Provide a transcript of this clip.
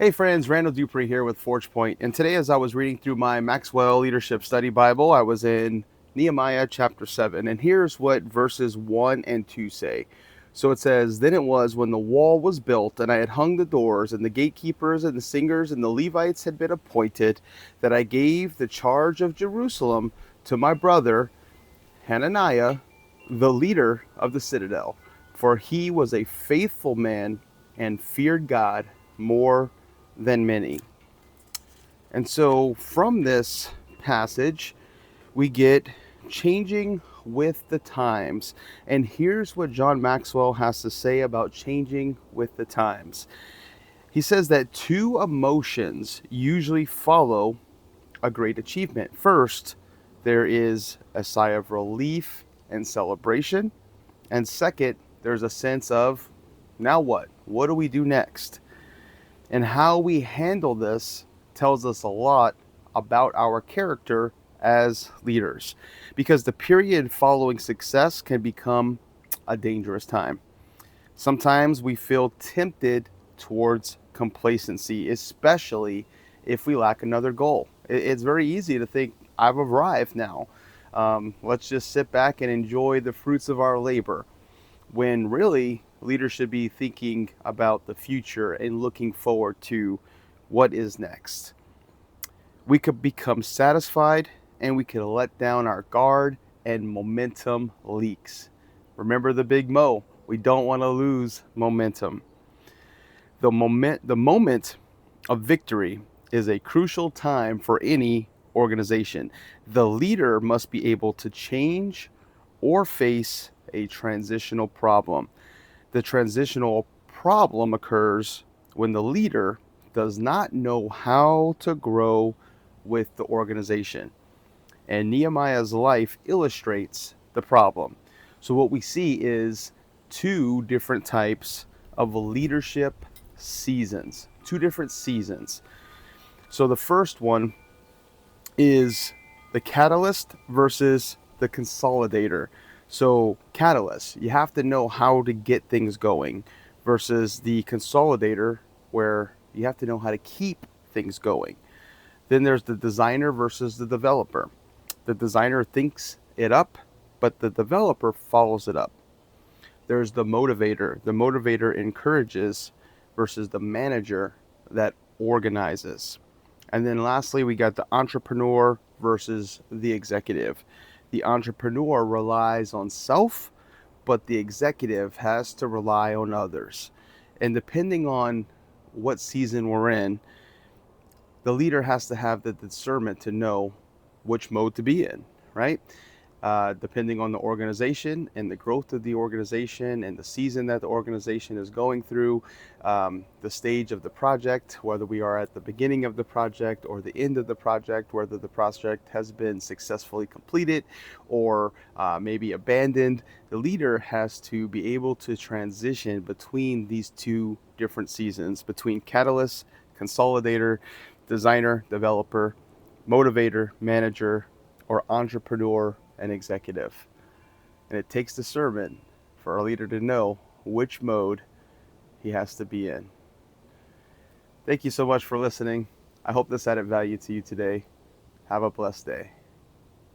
Hey friends, Randall Dupree here with ForgePoint, and today as I was reading through my Maxwell Leadership Study Bible, I was in Nehemiah chapter 7, and here's what verses 1 and 2 say. So it says, "Then it was when the wall was built, and I had hung the doors, and the gatekeepers and the singers and the Levites had been appointed, that I gave the charge of Jerusalem to my brother Hananiah, the leader of the citadel, for he was a faithful man and feared God more than many." And so from this passage, we get changing with the times. And here's what John Maxwell has to say about changing with the times. He says that two emotions usually follow a great achievement. First, there is a sigh of relief and celebration. And second, there's a sense of, now what? What do we do next? And how we handle this tells us a lot about our character as leaders, because the period following success can become a dangerous time. Sometimes we feel tempted towards complacency, especially if we lack another goal. It's very easy to think, I've arrived now. Let's just sit back and enjoy the fruits of our labor, when really leaders should be thinking about the future and looking forward to what is next. We could become satisfied and we could let down our guard and momentum leaks. Remember the big mo. We don't want to lose momentum. The moment of victory is a crucial time for any organization. The leader must be able to change or face a transitional problem. The transitional problem occurs when the leader does not know how to grow with the organization. And Nehemiah's life illustrates the problem. So what we see is two different types of leadership seasons, two different seasons. So the first one is the catalyst versus the consolidator. So catalyst, you have to know how to get things going, versus the consolidator, where you have to know how to keep things going. Then there's the designer versus the developer. The designer thinks it up, but the developer follows it up. There's the motivator. The motivator encourages versus the manager that organizes. And then lastly, we got the entrepreneur versus the executive. The entrepreneur relies on self, but the executive has to rely on others. And depending on what season we're in, the leader has to have the discernment to know which mode to be in, right? Depending on the organization and the growth of the organization and the season that the organization is going through, the stage of the project, whether we are at the beginning of the project or the end of the project, whether the project has been successfully completed or maybe abandoned, the leader has to be able to transition between these two different seasons, between catalyst, consolidator, designer, developer, motivator, manager, or entrepreneur and executive. And it takes discernment for a leader to know which mode he has to be in. Thank you so much for listening. I hope this added value to you today. Have a blessed day.